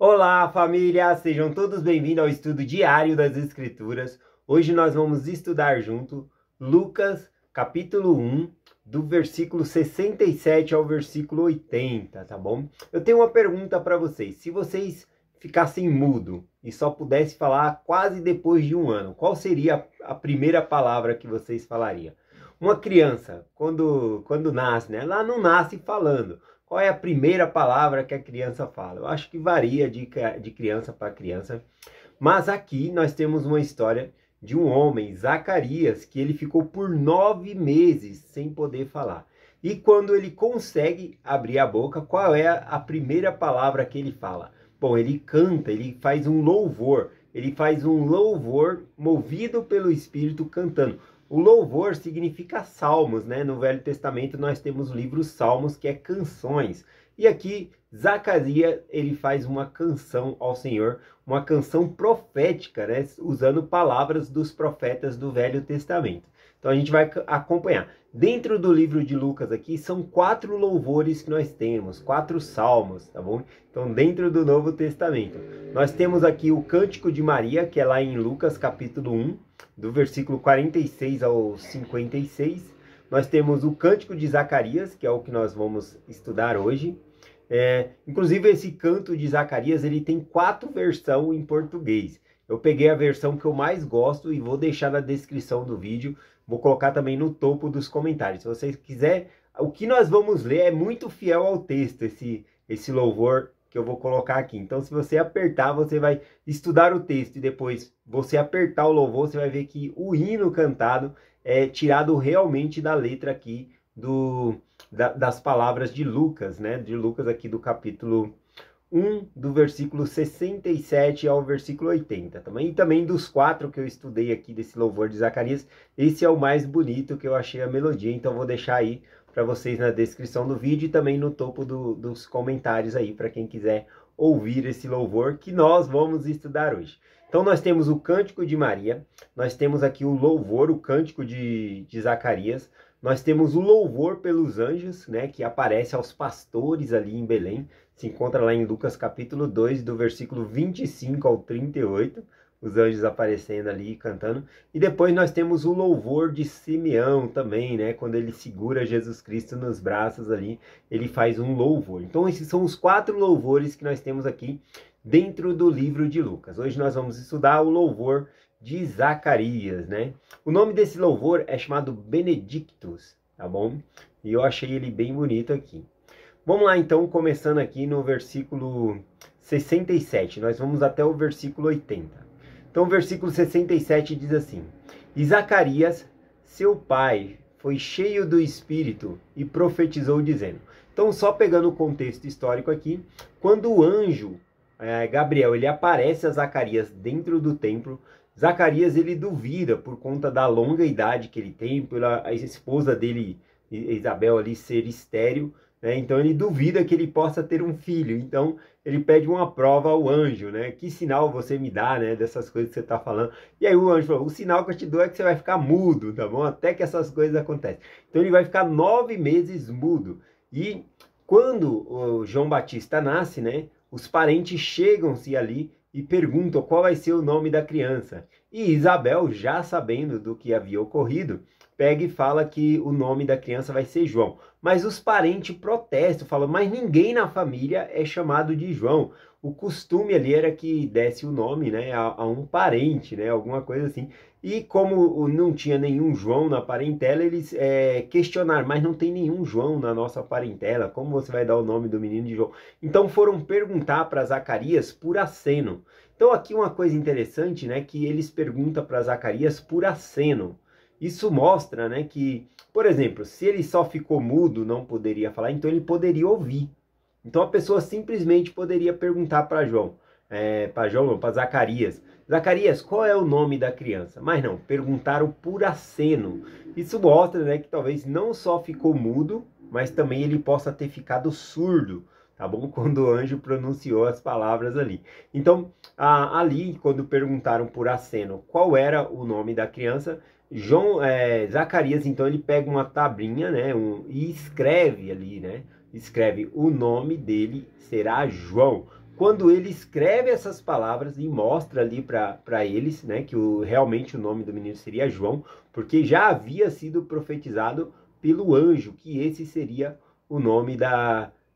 Olá, família! Sejam todos bem-vindos ao estudo diário das Escrituras. Hoje nós vamos estudar junto Lucas, capítulo 1, do versículo 67 ao versículo 80, tá bom? Eu tenho uma pergunta para vocês. Se vocês ficassem mudo e só pudessem falar quase depois de um ano, qual seria a primeira palavra que vocês falariam? Uma criança, quando nasce, né? Ela não nasce falando. Qual é a primeira palavra que a criança fala? Eu acho que varia de criança para criança. Mas aqui nós temos uma história de um homem, Zacarias, que ele ficou por 9 meses sem poder falar. E quando ele consegue abrir a boca, qual é a primeira palavra que ele fala? Bom, ele canta, ele faz um louvor. Ele faz um louvor movido pelo Espírito cantando. O louvor significa salmos, né? No Velho Testamento nós temos o livro Salmos, que é canções. E aqui Zacarias, ele faz uma canção ao Senhor, uma canção profética, né? Usando palavras dos profetas do Velho Testamento. Então a gente vai acompanhar. Dentro do livro de Lucas aqui, são 4 louvores que nós temos, 4 salmos, tá bom? Então dentro do Novo Testamento, nós temos aqui o Cântico de Maria, que é lá em Lucas capítulo 1, do versículo 46 ao 56. Nós temos o Cântico de Zacarias, que é o que nós vamos estudar hoje. Inclusive esse canto de Zacarias, ele tem 4 versões em português. Eu peguei a versão que eu mais gosto e vou deixar na descrição do vídeo. Vou colocar também no topo dos comentários. Se vocês quiserem, o que nós vamos ler é muito fiel ao texto, esse louvor que eu vou colocar aqui. Então, se você apertar, você vai estudar o texto e depois você apertar o louvor, você vai ver que o hino cantado é tirado realmente da letra aqui das palavras de Lucas, né? De Lucas aqui do capítulo 1, do versículo 67 ao versículo 80. E também dos 4 que eu estudei aqui desse louvor de Zacarias, esse é o mais bonito que eu achei a melodia, então vou deixar aí para vocês na descrição do vídeo e também no topo dos comentários aí, para quem quiser ouvir esse louvor que nós vamos estudar hoje. Então nós temos o Cântico de Maria, nós temos aqui o louvor, o Cântico de Zacarias, nós temos o louvor pelos anjos, né, que aparece aos pastores ali em Belém, se encontra lá em Lucas capítulo 2, do versículo 25 ao 38, os anjos aparecendo ali cantando. E depois nós temos o louvor de Simeão também, né? Quando ele segura Jesus Cristo nos braços ali, ele faz um louvor. Então esses são os 4 louvores que nós temos aqui dentro do livro de Lucas. Hoje nós vamos estudar o louvor de Zacarias, né? O nome desse louvor é chamado Benedictus, tá bom? E eu achei ele bem bonito aqui. Vamos lá então, começando aqui no versículo 67, nós vamos até o versículo 80. Então o versículo 67 diz assim: E Zacarias, seu pai, foi cheio do Espírito e profetizou dizendo. Então só pegando o contexto histórico aqui, quando o anjo Gabriel ele aparece a Zacarias dentro do templo, Zacarias ele duvida por conta da longa idade que ele tem, pela esposa dele, Isabel, ali ser estéril, né? Então ele duvida que ele possa ter um filho. Então ele pede uma prova ao anjo, né? Que sinal você me dá, né? Dessas coisas que você está falando. E aí o anjo falou: o sinal que eu te dou é que você vai ficar mudo, tá bom? Até que essas coisas acontecem. Então ele vai ficar 9 meses mudo. E quando o João Batista nasce, né? Os parentes chegam-se ali e perguntam qual vai ser o nome da criança. E Isabel, já sabendo do que havia ocorrido, pega e fala que o nome da criança vai ser João. Mas os parentes protestam, falam, mas ninguém na família é chamado de João. O costume ali era que desse o nome, né, a um parente, né, alguma coisa assim. E como não tinha nenhum João na parentela, eles questionaram, mas não tem nenhum João na nossa parentela, como você vai dar o nome do menino de João? Então foram perguntar para Zacarias por aceno. Então aqui uma coisa interessante, né, que eles perguntam para Zacarias por aceno. Isso mostra, né, que, por exemplo, se ele só ficou mudo, não poderia falar, então ele poderia ouvir. Então a pessoa simplesmente poderia perguntar para para Zacarias, Zacarias, qual é o nome da criança? Mas não, perguntaram por aceno. Isso mostra, né, que talvez não só ficou mudo, mas também ele possa ter ficado surdo, tá bom? Quando o anjo pronunciou as palavras ali. Então, ali, quando perguntaram por aceno qual era o nome da criança, Zacarias, então, ele pega uma tablinha, né, e escreve ali, né? Escreve o nome dele será João. quando ele escreve essas palavras e mostra ali para eles, né, que realmente o nome do menino seria João, porque já havia sido profetizado pelo anjo que esse seria o nome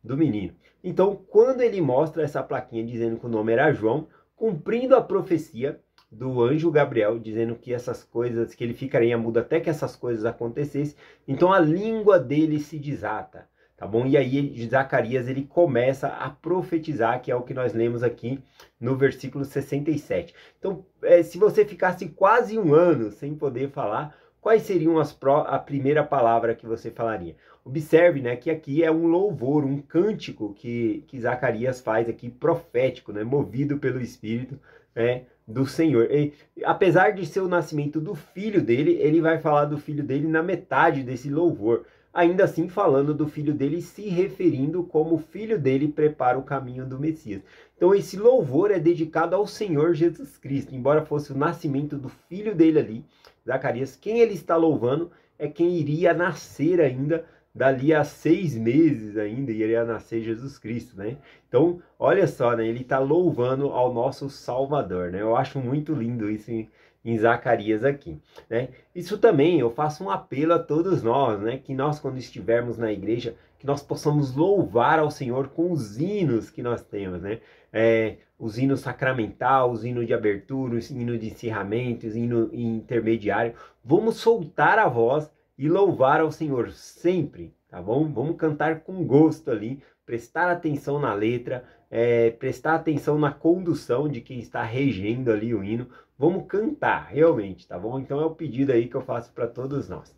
do menino. Então, quando ele mostra essa plaquinha dizendo que o nome era João, cumprindo a profecia do anjo Gabriel, dizendo que essas coisas, que ele ficaria mudo até que essas coisas acontecessem, então a língua dele se desata, tá bom? E aí Zacarias, ele começa a profetizar, que é o que nós lemos aqui no versículo 67. Então, se você ficasse quase um ano sem poder falar, quais seriam a primeira palavra que você falaria? Observe, né, que aqui é um louvor, um cântico que Zacarias faz aqui, profético, né, movido pelo Espírito, né, do Senhor. E, apesar de ser o nascimento do filho dele, ele vai falar do filho dele na metade desse louvor. Ainda assim, falando do filho dele, se referindo como o filho dele prepara o caminho do Messias. Então, esse louvor é dedicado ao Senhor Jesus Cristo, embora fosse o nascimento do filho dele ali, Zacarias, quem ele está louvando é quem iria nascer ainda, dali a 6 meses ainda, iria nascer Jesus Cristo, né? Então, olha só, né? Ele está louvando ao nosso Salvador, né? Eu acho muito lindo isso em Zacarias aqui, né? Isso também, eu faço um apelo a todos nós, né? Que nós, quando estivermos na igreja, que nós possamos louvar ao Senhor com os hinos que nós temos, né? Os hinos sacramental, os hinos de abertura, os hinos de encerramento, os hinos intermediário. Vamos soltar a voz e louvar ao Senhor sempre, tá bom? Vamos cantar com gosto ali, prestar atenção na letra, prestar atenção na condução de quem está regendo ali o hino. Vamos cantar, realmente, tá bom? Então é o pedido aí que eu faço para todos nós.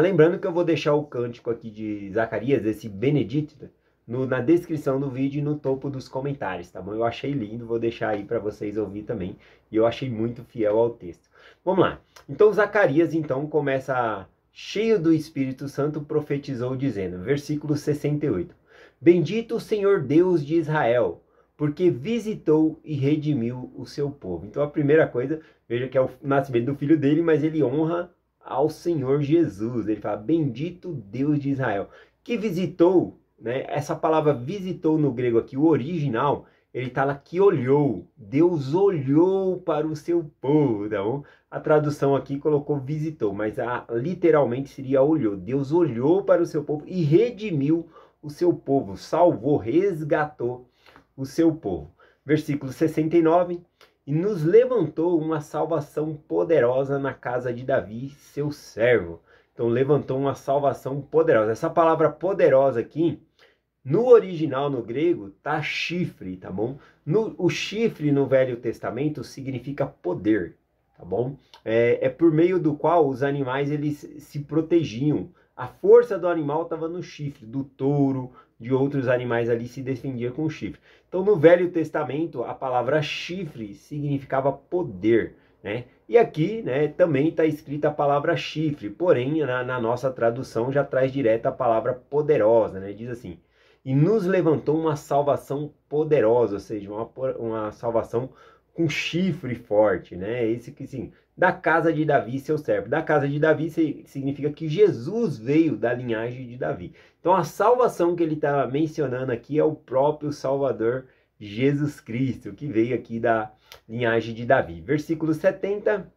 Lembrando que eu vou deixar o cântico aqui de Zacarias, esse Benedito, na descrição do vídeo e no topo dos comentários, tá bom? Eu achei lindo, vou deixar aí para vocês ouvir também. E eu achei muito fiel ao texto. Vamos lá. Então Zacarias, então, começa cheio do Espírito Santo, profetizou dizendo, versículo 68. Bendito o Senhor Deus de Israel, porque visitou e redimiu o seu povo. Então a primeira coisa, veja que é o nascimento do filho dele, mas ele honra ao Senhor Jesus. Ele fala, bendito Deus de Israel, que visitou, né? Essa palavra visitou no grego aqui, o original, ele está lá que olhou. Deus olhou para o seu povo, tá bom? A tradução aqui colocou visitou, mas literalmente seria olhou. Deus olhou para o seu povo e redimiu o seu povo, salvou, resgatou o seu povo. Versículo 69. E nos levantou uma salvação poderosa na casa de Davi, seu servo. Então levantou uma salvação poderosa. Essa palavra poderosa aqui, no original, no grego, tá chifre, tá bom? O chifre no Velho Testamento significa poder, tá bom? É por meio do qual os animais eles se protegiam. A força do animal estava no chifre, do touro, de outros animais ali se defendia com o chifre. Então no Velho Testamento a palavra chifre significava poder, né? E aqui, né, também está escrita a palavra chifre, porém na nossa tradução já traz direto a palavra poderosa, né? Diz assim, e nos levantou uma salvação poderosa, ou seja, uma salvação com chifre forte, né? Esse que sim, da casa de Davi, seu servo. Da casa de Davi significa que Jesus veio da linhagem de Davi. Então a salvação que ele está mencionando aqui é o próprio Salvador Jesus Cristo, que veio aqui da linhagem de Davi. Versículo 70.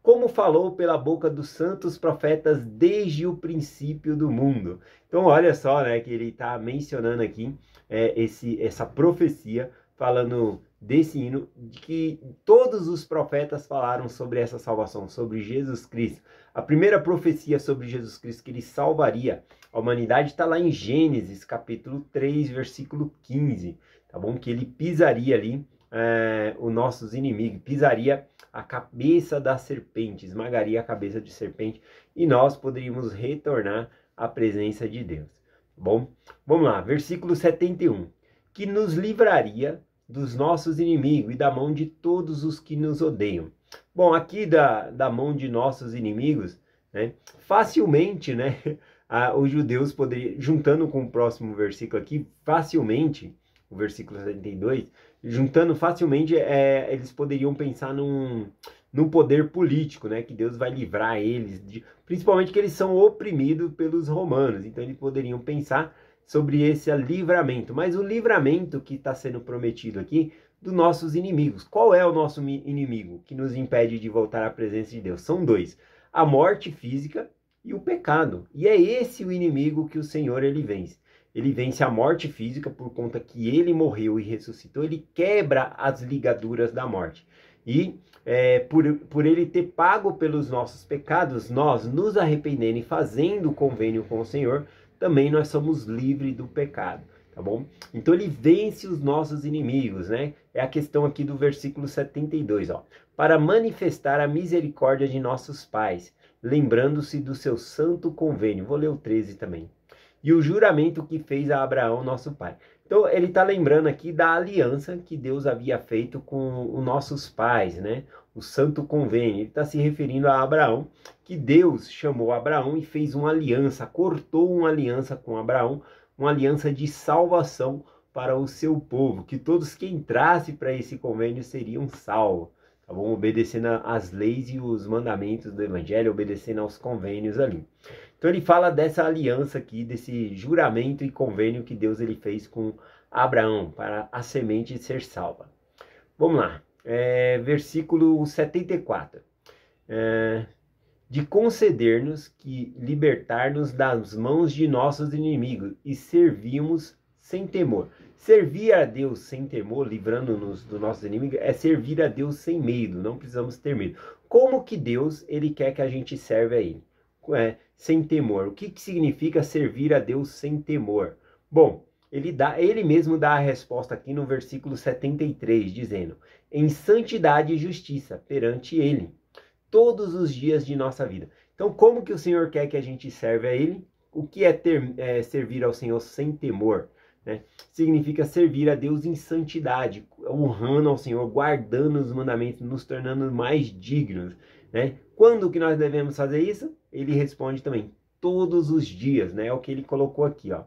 Como falou pela boca dos santos profetas desde o princípio do mundo. Então olha só, né, que ele está mencionando aqui essa profecia, falando desse hino, de que todos os profetas falaram sobre essa salvação, sobre Jesus Cristo. A primeira profecia sobre Jesus Cristo, que ele salvaria a humanidade, está lá em Gênesis, capítulo 3, versículo 15, tá bom? Que ele pisaria ali os nossos inimigos, pisaria a cabeça da serpente, esmagaria a cabeça de serpente, e nós poderíamos retornar à presença de Deus, tá bom? Vamos lá, versículo 71. Que nos livraria dos nossos inimigos e da mão de todos os que nos odeiam. Bom, aqui da mão de nossos inimigos, né, facilmente, né, os judeus poderiam, juntando com o próximo versículo aqui, facilmente, o versículo 72, juntando facilmente, eles poderiam pensar num poder político, né, que Deus vai livrar eles, principalmente que eles são oprimidos pelos romanos, então eles poderiam pensar sobre esse livramento, mas o livramento que está sendo prometido aqui dos nossos inimigos. Qual é o nosso inimigo que nos impede de voltar à presença de Deus? São dois: a morte física e o pecado. E é esse o inimigo que o Senhor ele vence. Ele vence a morte física por conta que ele morreu e ressuscitou. Ele quebra as ligaduras da morte. E por ele ter pago pelos nossos pecados, nós nos arrependendo e fazendo o convênio com o Senhor, também nós somos livres do pecado, tá bom? Então ele vence os nossos inimigos, né? É a questão aqui do versículo 72, ó. Para manifestar a misericórdia de nossos pais, lembrando-se do seu santo convênio. Vou ler o 13 também. E o juramento que fez a Abraão, nosso pai. Então, ele está lembrando aqui da aliança que Deus havia feito com os nossos pais, né? O santo convênio. Ele está se referindo a Abraão, que Deus chamou Abraão e fez uma aliança, cortou uma aliança com Abraão, uma aliança de salvação para o seu povo, que todos que entrassem para esse convênio seriam salvos, tá bom? Obedecendo às leis e os mandamentos do evangelho, obedecendo aos convênios ali. Então ele fala dessa aliança aqui, desse juramento e convênio que Deus ele fez com Abraão, para a semente ser salva. Vamos lá, versículo 74. De conceder-nos que libertar-nos das mãos de nossos inimigos e servirmos sem temor. Servir a Deus sem temor, livrando-nos dos nossos inimigos, é servir a Deus sem medo, não precisamos ter medo. Como que Deus ele quer que a gente serve a Ele? Sem temor. O que significa servir a Deus sem temor? Bom, ele mesmo dá a resposta aqui no versículo 73, dizendo: em santidade e justiça perante Ele, todos os dias de nossa vida. Então, como que o Senhor quer que a gente serve a Ele? O que é servir ao Senhor sem temor? Né? Significa servir a Deus em santidade, honrando ao Senhor, guardando os mandamentos, nos tornando mais dignos. Né? Quando que nós devemos fazer isso? Ele responde também, todos os dias, né? É o que ele colocou aqui, ó.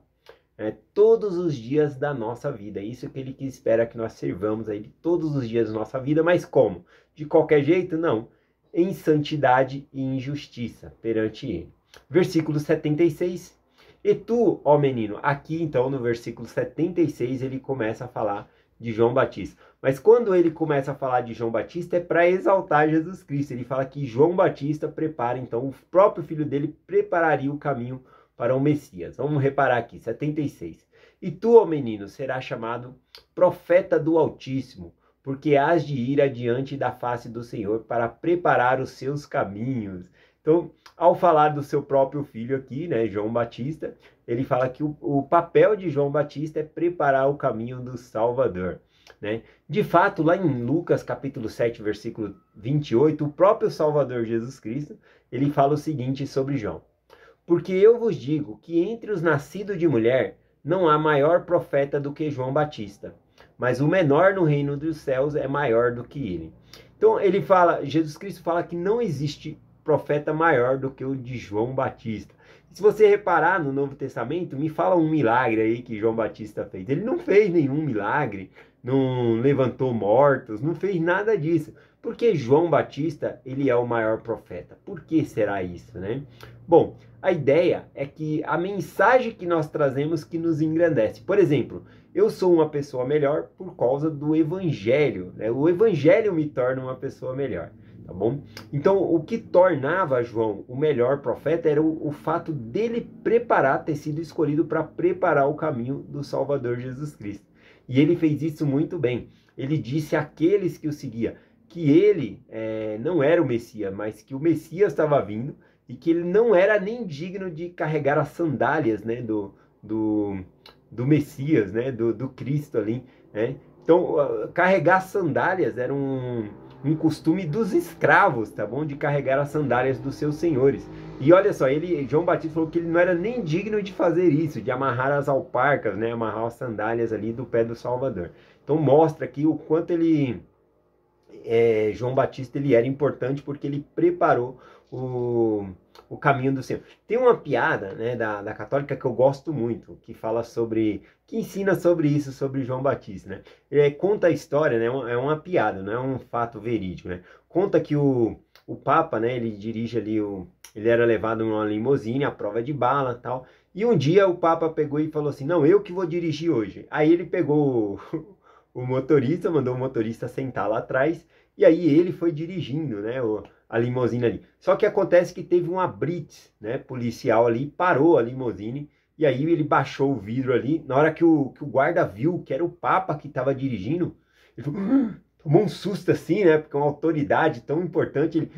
Todos os dias da nossa vida. É isso que ele espera que nós servamos a Ele todos os dias da nossa vida. Mas como? De qualquer jeito? Não. Em santidade e em justiça perante Ele. Versículo 76. E tu, ó menino, aqui então no versículo 76 ele começa a falar de João Batista. Mas quando ele começa a falar de João Batista é para exaltar Jesus Cristo. Ele fala que João Batista prepara, então o próprio filho dele prepararia o caminho para o Messias. Vamos reparar aqui, 76. E tu, ó menino, serás chamado profeta do Altíssimo, porque hás de ir adiante da face do Senhor para preparar os seus caminhos. Então, ao falar do seu próprio filho aqui, né, João Batista, ele fala que o papel de João Batista é preparar o caminho do Salvador. Né? De fato, lá em Lucas capítulo 7, versículo 28, o próprio Salvador Jesus Cristo, ele fala o seguinte sobre João. Porque eu vos digo que entre os nascidos de mulher não há maior profeta do que João Batista, mas o menor no reino dos céus é maior do que ele. Então, Jesus Cristo fala que não existe profeta maior do que o de João Batista. Se você reparar no Novo Testamento, me fala um milagre aí que João Batista fez. Ele não fez nenhum milagre, não levantou mortos, não fez nada disso. Porque João Batista, ele é o maior profeta. Por que será isso, né? Bom, a ideia é que a mensagem que nós trazemos que nos engrandece. Por exemplo, eu sou uma pessoa melhor por causa do Evangelho, né? O Evangelho me torna uma pessoa melhor. Tá bom? Então, o que tornava João o melhor profeta era o fato dele ter sido escolhido para preparar o caminho do Salvador Jesus Cristo. E ele fez isso muito bem. Ele disse àqueles que o seguiam que ele não era o Messias, mas que o Messias estava vindo e que ele não era nem digno de carregar as sandálias, né, do Messias, né, do Cristo ali. Né? Então, carregar sandálias era um costume dos escravos, tá bom? De carregar as sandálias dos seus senhores. E olha só, João Batista falou que ele não era nem digno de fazer isso, de amarrar as alparcas, né? Amarrar as sandálias ali do pé do Salvador. Então mostra aqui o quanto João Batista ele era importante porque ele preparou o caminho do Senhor. Tem uma piada, né, da católica que eu gosto muito, que ensina sobre isso, sobre João Batista, né? Conta a história, né? É uma piada, não é um fato verídico, né? Conta que o Papa, né, ele dirige ali ele era levado numa limusine à prova de bala, tal, E um dia o Papa pegou e falou assim, não, eu que vou dirigir hoje. Aí ele pegou o motorista, mandou o motorista sentar lá atrás, e aí ele foi dirigindo, né, a limusine ali. Só que acontece que teve uma blitz, né, policial ali, parou a limusine, e aí ele baixou o vidro ali. Na hora que o guarda viu que era o Papa que estava dirigindo, ele falou, tomou um susto assim, né, porque uma autoridade tão importante,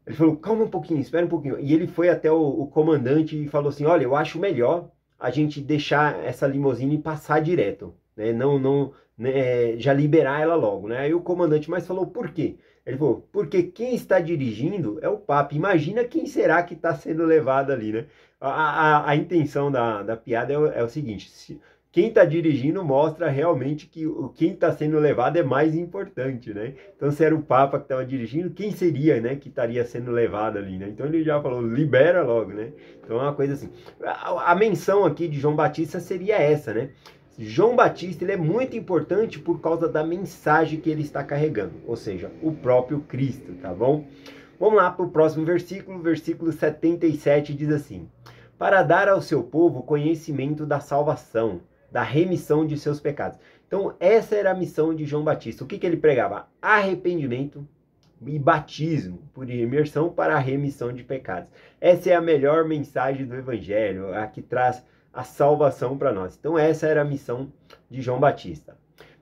ele falou, calma um pouquinho, espera um pouquinho. E ele foi até o comandante e falou assim, olha, eu acho melhor a gente deixar essa limusine passar direto, né? Não, né, já liberar ela logo, né? Aí o comandante mais falou, por quê? Ele falou, porque quem está dirigindo é o Papa. Imagina quem será que está sendo levado ali, né? A intenção da piada é o seguinte, quem está dirigindo mostra realmente que quem está sendo levado é mais importante, né? Então, se era o Papa que estava dirigindo, quem seria, né, que estaria sendo levado ali, né? Então, ele já falou, libera logo, né? Então, é uma coisa assim. A menção aqui de João Batista seria essa, né? João Batista, ele é muito importante por causa da mensagem que ele está carregando, ou seja, o próprio Cristo, tá bom? Vamos lá para o próximo versículo, versículo 77 diz assim, para dar ao seu povo conhecimento da salvação, da remissão de seus pecados. Então, essa era a missão de João Batista. O que ele pregava? Arrependimento e batismo por imersão para a remissão de pecados. Essa é a melhor mensagem do Evangelho, a que traz a salvação para nós. Então, essa era a missão de João Batista.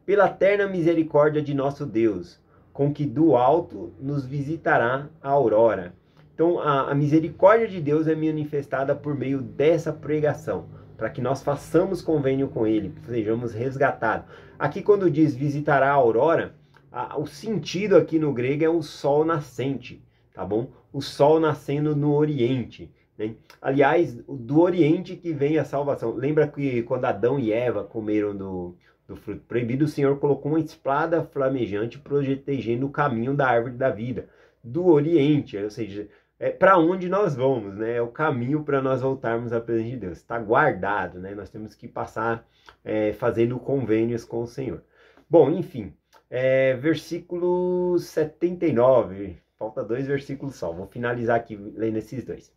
Pela terna misericórdia de nosso Deus, com que do alto nos visitará a aurora. Então, a misericórdia de Deus é manifestada por meio dessa pregação, para que nós façamos convênio com Ele, sejamos resgatados. Aqui, quando diz visitará a aurora, o sentido aqui no grego é o sol nascente, tá bom? O sol nascendo no Oriente, né? Aliás, do Oriente que vem a salvação. Lembra que quando Adão e Eva comeram do fruto proibido, o Senhor colocou uma espada flamejante protegendo o caminho da árvore da vida, do Oriente, ou seja, é para onde nós vamos, né? É o caminho para nós voltarmos à presença de Deus. Está guardado, né? Nós temos que passar fazendo convênios com o Senhor. Bom, enfim, versículo 79, falta 2 versículos só. Vou finalizar aqui lendo esses 2.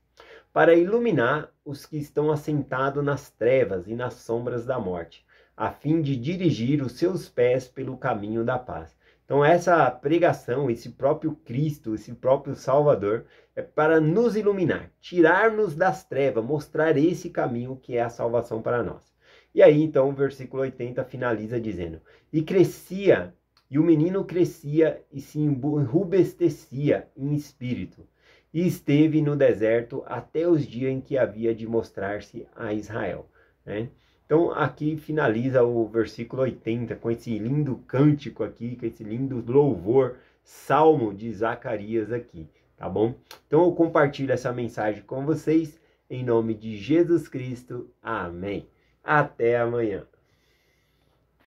Para iluminar os que estão assentados nas trevas e nas sombras da morte, a fim de dirigir os seus pés pelo caminho da paz. Então, essa pregação, esse próprio Cristo, esse próprio Salvador, é para nos iluminar, tirar-nos das trevas, mostrar esse caminho que é a salvação para nós. E aí, então, o versículo 80 finaliza dizendo, e crescia, e o menino crescia e se enrubestecia em espírito, e esteve no deserto até os dias em que havia de mostrar-se a Israel, né? Então, aqui finaliza o versículo 80, com esse lindo cântico aqui, com esse lindo louvor, salmo de Zacarias aqui, tá bom? Então, eu compartilho essa mensagem com vocês, em nome de Jesus Cristo. Amém. Até amanhã.